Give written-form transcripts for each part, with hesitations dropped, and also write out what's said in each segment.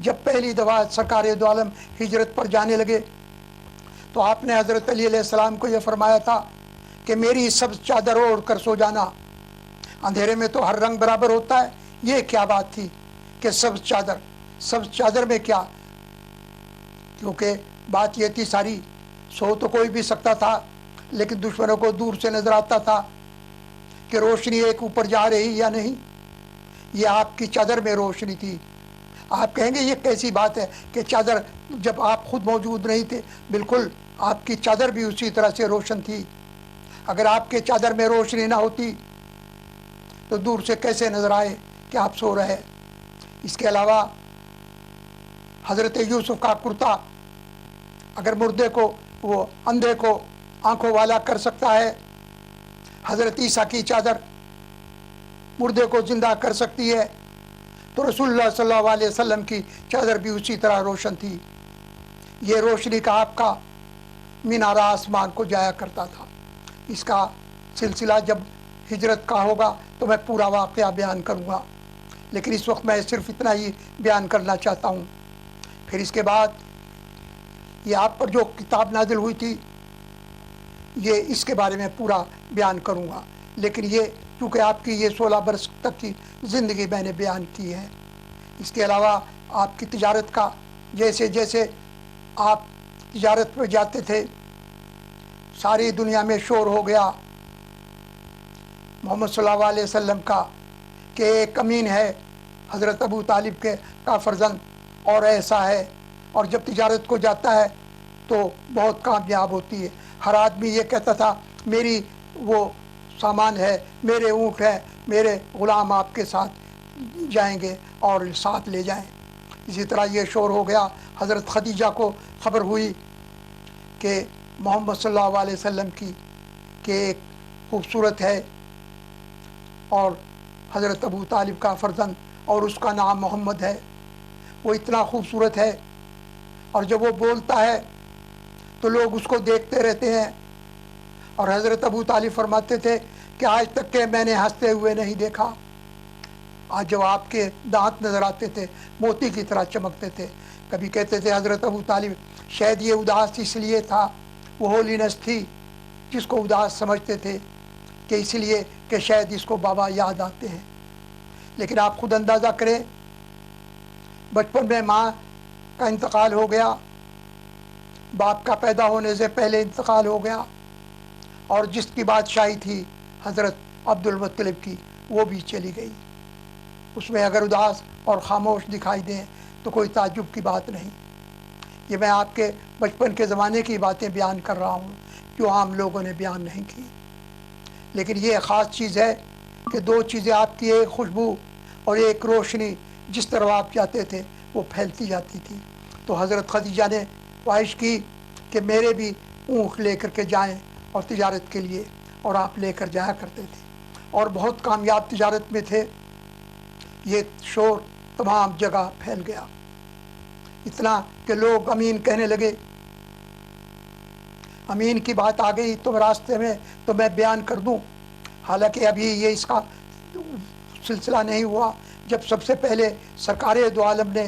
جب پہلی دفعہ سرکار دو عالم ہجرت پر جانے لگے تو آپ نے حضرت علی علیہ السلام کو یہ فرمایا تھا کہ میری سبز چادر اوڑھ کر سو جانا، اندھیرے میں تو ہر رنگ برابر ہوتا ہے۔ یہ کیا بات تھی کہ سبز چادر میں کیا؟ کیونکہ بات یہ تھی ساری، سو تو کوئی بھی سکتا تھا، لیکن دشمنوں کو دور سے نظر آتا تھا کہ روشنی ایک اوپر جا رہی یا نہیں۔ یہ آپ کی چادر میں روشنی تھی۔ آپ کہیں گے یہ کیسی بات ہے کہ چادر، جب آپ خود موجود نہیں تھے؟ بالکل، آپ کی چادر بھی اسی طرح سے روشن تھی۔ اگر آپ کے چادر میں روشنی نہ ہوتی تو دور سے کیسے نظر آئے کہ آپ سو رہے؟ اس کے علاوہ حضرت یوسف کا کرتا اگر مردے کو، وہ اندھے کو آنکھوں والا کر سکتا ہے، حضرت عیسیٰ کی چادر مردے کو زندہ کر سکتی ہے، تو رسول اللہ صلی اللہ علیہ وسلم کی چادر بھی اسی طرح روشن تھی۔ یہ روشنی کا آپ کا مینارہ آسمان کو جایا کرتا تھا۔ اس کا سلسلہ جب ہجرت کا ہوگا تو میں پورا واقعہ بیان کروں گا، لیکن اس وقت میں صرف اتنا ہی بیان کرنا چاہتا ہوں۔ پھر اس کے بعد یہ آپ پر جو کتاب نازل ہوئی تھی، یہ اس کے بارے میں پورا بیان کروں گا، لیکن یہ چونکہ آپ کی یہ 16 برس تک کی زندگی میں نے بیان کی ہے۔ اس کے علاوہ آپ کی تجارت کا، جیسے جیسے آپ تجارت پہ جاتے تھے، ساری دنیا میں شور ہو گیا محمد صلی اللہ علیہ وسلم کا کہ ایک امین ہے، حضرت ابو طالب کا فرزند، اور ایسا ہے، اور جب تجارت کو جاتا ہے تو بہت کامیاب ہوتی ہے۔ ہر آدمی یہ کہتا تھا میری وہ سامان ہے، میرے اونٹ ہے، میرے غلام آپ کے ساتھ جائیں گے اور ساتھ لے جائیں۔ اسی طرح یہ شور ہو گیا۔ حضرت خدیجہ کو خبر ہوئی کہ محمد صلی اللہ علیہ وسلم کی کہ ایک خوبصورت ہے اور حضرت ابو طالب کا فرزند، اور اس کا نام محمد ہے، وہ اتنا خوبصورت ہے، اور جب وہ بولتا ہے تو لوگ اس کو دیکھتے رہتے ہیں۔ اور حضرت ابو طالب فرماتے تھے کہ آج تک کہ میں نے ہنستے ہوئے نہیں دیکھا۔ آج جب آپ کے دانت نظر آتے تھے موتی کی طرح چمکتے تھے۔ کبھی کہتے تھے حضرت ابو طالب شاید یہ اداس اس لیے تھا، وہ ہولینس تھی جس کو اداس سمجھتے تھے، کہ اس لیے کہ شاید اس کو بابا یاد آتے ہیں۔ لیکن آپ خود اندازہ کریں، بچپن میں ماں کا انتقال ہو گیا، باپ کا پیدا ہونے سے پہلے انتقال ہو گیا، اور جس کی بادشاہی تھی حضرت عبد المطلب کی، وہ بھی چلی گئی۔ اس میں اگر اداس اور خاموش دکھائی دیں تو کوئی تعجب کی بات نہیں۔ یہ میں آپ کے بچپن کے زمانے کی باتیں بیان کر رہا ہوں جو عام لوگوں نے بیان نہیں کی، لیکن یہ خاص چیز ہے کہ دو چیزیں آپ کی، ایک خوشبو اور ایک روشنی، جس طرح آپ جاتے تھے وہ پھیلتی جاتی تھی۔ تو حضرت خدیجہ نے خواہش کی کہ میرے بھی اونٹ لے کر کے جائیں اور تجارت کے لیے، اور آپ لے کر جایا کرتے تھے، اور بہت کامیاب تجارت میں تھے۔ یہ شور تمام جگہ پھیل گیا، اتنا کہ لوگ امین کہنے لگے۔ امین کی بات آ گئی تو راستے میں تو میں بیان کر دوں، حالانکہ ابھی یہ اس کا سلسلہ نہیں ہوا جب سب سے پہلے سرکار دو عالم نے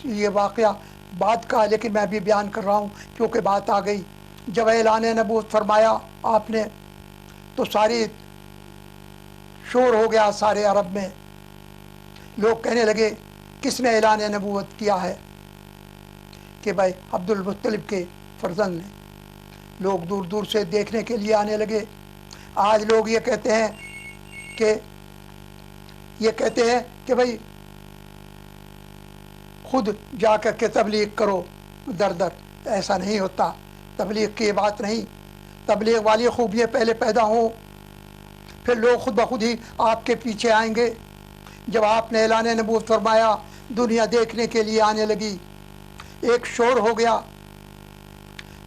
یہ واقعہ بات کا، لیکن میں ابھی بیان کر رہا ہوں کیونکہ بات آ گئی۔ جب اعلان نبوت فرمایا آپ نے تو ساری شور ہو گیا سارے عرب میں۔ لوگ کہنے لگے کس نے اعلان نبوت کیا ہے؟ کہ بھائی عبد المطلب کے فرزند نے۔ لوگ دور دور سے دیکھنے کے لیے آنے لگے۔ آج لوگ یہ کہتے ہیں کہ بھائی خود جا کر کے تبلیغ کرو در در۔ ایسا نہیں ہوتا، تبلیغ کی بات نہیں۔ تبلیغ والی خوبیاں پہلے پیدا ہوں، پھر لوگ خود بخود ہی آپ کے پیچھے آئیں گے۔ جب آپ نے اعلان نبوت فرمایا دنیا دیکھنے کے لیے آنے لگی، ایک شور ہو گیا،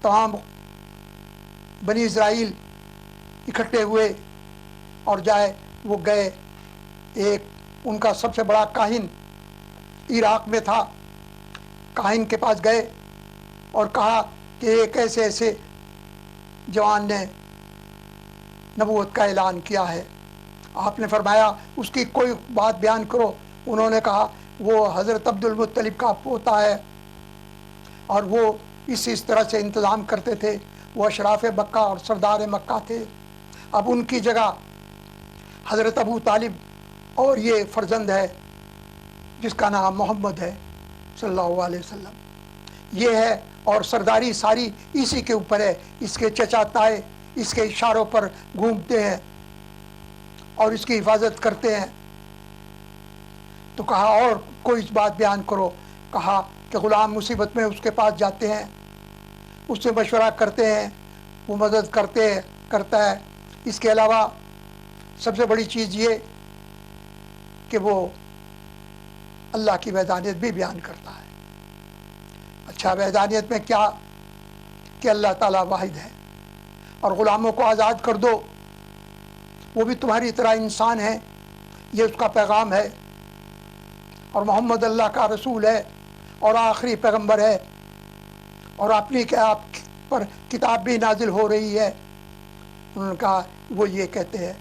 تمام بنی اسرائیل اکٹھے ہوئے اور وہ گئے۔ ایک ان کا سب سے بڑا کاہن عراق میں تھا، کاہن کے پاس گئے اور کہا کہ ایک ایسے جوان نے نبوت کا اعلان کیا ہے۔ آپ نے فرمایا اس کی کوئی بات بیان کرو۔ انہوں نے کہا وہ حضرت عبدالمطلب کا پوتا ہے، اور وہ اس طرح سے انتظام کرتے تھے. وہ اشراف مکہ اور سردار مکہ تھے. اب ان کی جگہ حضرت ابو طالب اور یہ فرزند ہے جس کا نام محمد ہے صلی اللہ علیہ وسلم، یہ ہے. اور سرداری ساری اسی کے اوپر ہے. اس کے چچا تائے اس کے اشاروں پر گھومتے ہیں اور اس کی حفاظت کرتے ہیں. تو کہا اور کوئی بات بیان کرو. کہا کہ غلام مصیبت میں اس کے پاس جاتے ہیں، اس سے مشورہ کرتے ہیں، وہ مدد کرتا ہے. اس کے علاوہ سب سے بڑی چیز یہ کہ وہ اللہ کی وحدانیت بھی بیان کرتا ہے. اچھا، وحدانیت میں کیا؟ کہ اللہ تعالیٰ واحد ہے، اور غلاموں کو آزاد کر دو، وہ بھی تمہاری طرح انسان ہیں، یہ اس کا پیغام ہے. اور محمد اللہ کا رسول ہے اور آخری پیغمبر ہے، اور آپ پر کتاب بھی نازل ہو رہی ہے. انہوں نے کہا وہ یہ کہتے ہیں